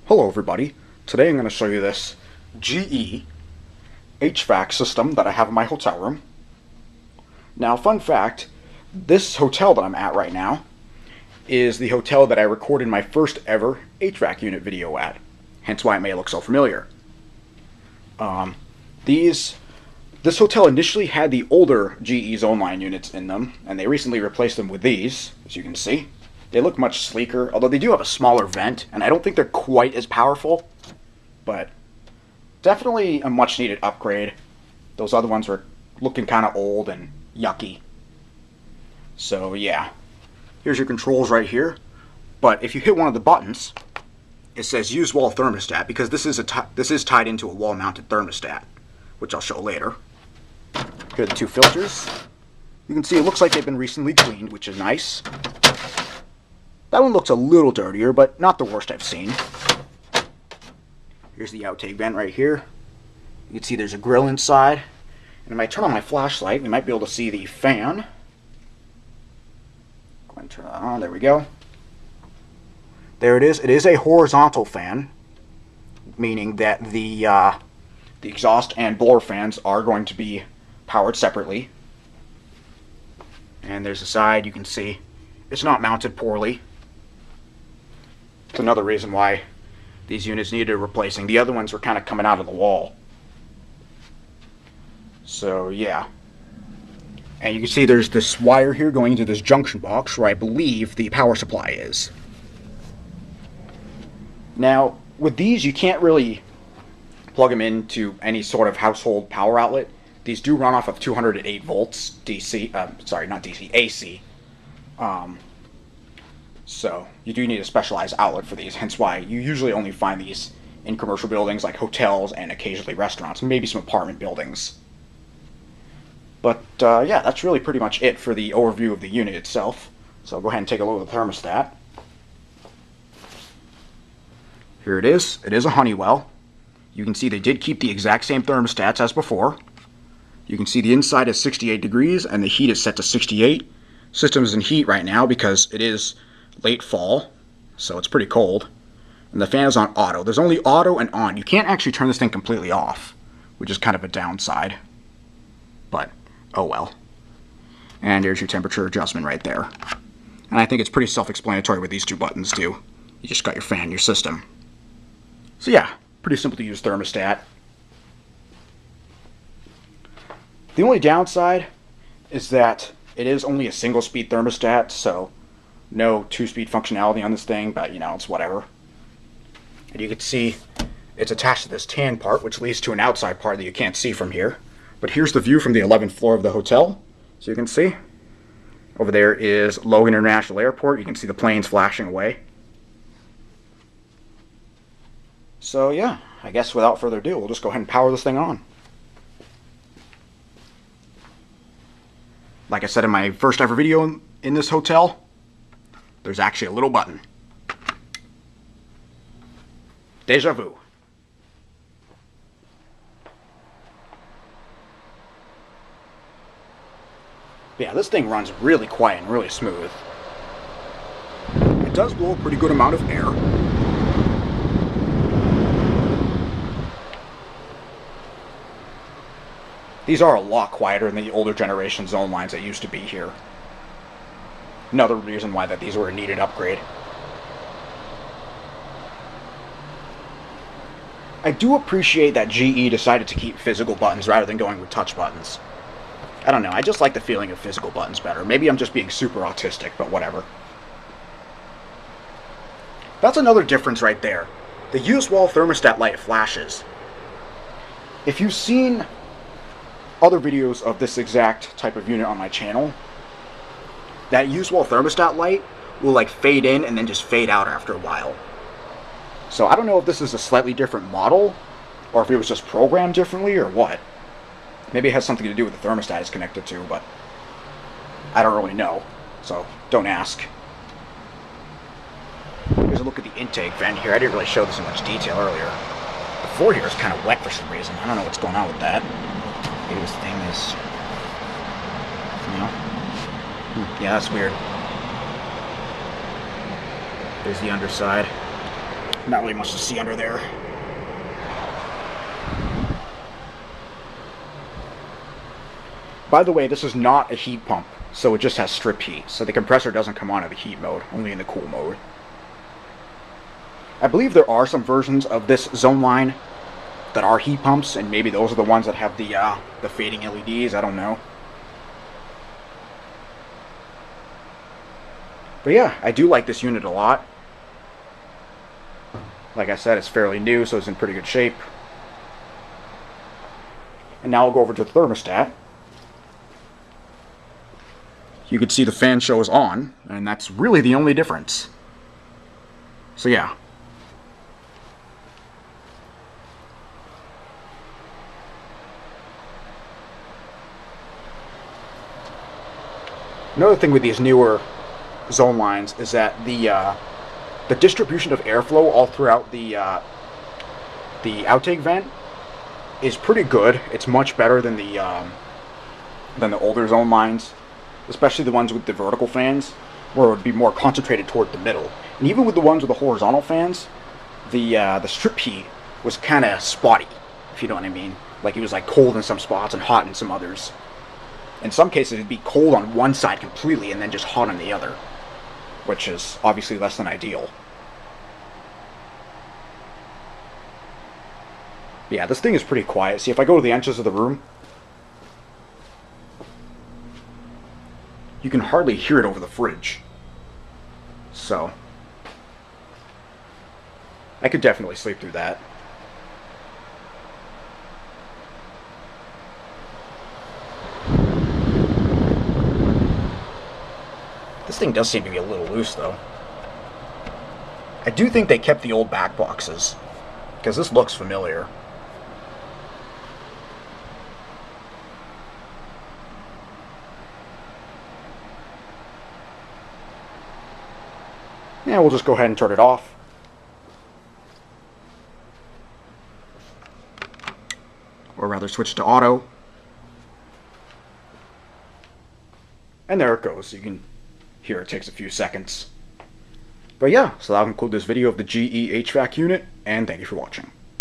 Hello everybody, today I'm going to show you this GE HVAC system that I have in my hotel room. Now, fun fact, this hotel that I'm at right now is the hotel that I recorded my first ever HVAC unit video at, hence why it may look so familiar. This hotel initially had the older GE Zoneline units in them, and they recently replaced them with these, as you can see. They look much sleeker, although they do have a smaller vent, and I don't think they're quite as powerful, but definitely a much needed upgrade. Those other ones were looking kind of old and yucky. So yeah, here's your controls right here, but if you hit one of the buttons, it says use wall thermostat, because this is tied into a wall mounted thermostat, which I'll show later. Here are the two filters. You can see it looks like they've been recently cleaned, which is nice. That one looks a little dirtier, but not the worst I've seen. Here's the outtake vent right here. You can see there's a grill inside. And if I turn on my flashlight, we might be able to see the fan. Go ahead and turn that on. There we go. There it is. It is a horizontal fan, meaning that the exhaust and blower fans are going to be powered separately. And there's the side. You can see it's not mounted poorly. It's another reason why these units needed replacing. The other ones were kind of coming out of the wall. So yeah. And you can see there's this wire here going into this junction box where I believe the power supply is. Now, with these, you can't really plug them into any sort of household power outlet. These do run off of 208 volts DC, sorry, not DC, AC. So you do need a specialized outlet for these, hence why you usually only find these in commercial buildings like hotels and occasionally restaurants, maybe some apartment buildings. But yeah, that's really pretty much it for the overview of the unit itself. So I'll go ahead and take a look at the thermostat. Here it is. It is a Honeywell. You can see they did keep the exact same thermostats as before. You can see the inside is 68 degrees and the heat is set to 68. System is in heat right now because it is late fall, so it's pretty cold. And the fan is on auto. There's only auto and on. You can't actually turn this thing completely off, which is kind of a downside. But, oh well. And there's your temperature adjustment right there. And I think it's pretty self-explanatory with these two buttons too. You just got your fan, your system. So yeah, pretty simple to use thermostat. The only downside is that it is only a single-speed thermostat, so no two-speed functionality on this thing, but you know, it's whatever. And you can see it's attached to this tan part, which leads to an outside part that you can't see from here. But here's the view from the 11th floor of the hotel. So you can see over there is Logan International Airport. You can see the planes flashing away. So yeah, I guess without further ado, we'll just go ahead and power this thing on. Like I said in my first ever video in this hotel, there's actually a little button. Deja vu. Yeah, this thing runs really quiet and really smooth. It does blow a pretty good amount of air. These are a lot quieter than the older generation Zonelines that used to be here. Another reason why that these were a needed upgrade. I do appreciate that GE decided to keep physical buttons rather than going with touch buttons. I don't know, I just like the feeling of physical buttons better. Maybe I'm just being super autistic, but whatever. That's another difference right there. The use wall thermostat light flashes. If you've seen other videos of this exact type of unit on my channel, that use wall thermostat light will like fade in and then just fade out after a while. So I don't know if this is a slightly different model or if it was just programmed differently or what. Maybe it has something to do with the thermostat it's connected to, but I don't really know, so don't ask. Here's a look at the intake vent here. I didn't really show this in much detail earlier. The floor here is kind of wet for some reason. I don't know what's going on with that. Maybe this thing is, you know? Yeah, that's weird. There's the underside. Not really much to see under there. By the way, this is not a heat pump, so it just has strip heat. So the compressor doesn't come on in the heat mode, only in the cool mode. I believe there are some versions of this Zoneline that are heat pumps, and maybe those are the ones that have the fading LEDs. I don't know. But yeah, I do like this unit a lot. Like I said, it's fairly new, so it's in pretty good shape. And now I'll go over to the thermostat. You can see the fan shows on, and that's really the only difference. So yeah. Another thing with these newer Zonelines is that the distribution of airflow all throughout the outtake vent is pretty good. It's much better than the older Zonelines, especially the ones with the vertical fans, where it would be more concentrated toward the middle. And even with the ones with the horizontal fans, the strip heat was kind of spotty, if you know what I mean. Like it was like cold in some spots and hot in some others. In some cases, it'd be cold on one side completely and then just hot on the other, which is obviously less than ideal. Yeah, this thing is pretty quiet. See, if I go to the entrance of the room, you can hardly hear it over the fridge. So, I could definitely sleep through that. This thing does seem to be a little loose, though. I do think they kept the old back boxes, because this looks familiar. Yeah, we'll just go ahead and turn it off. Or rather, switch to auto. And there it goes. You can hear it takes a few seconds. But yeah, so that'll conclude this video of the GE HVAC unit, and thank you for watching.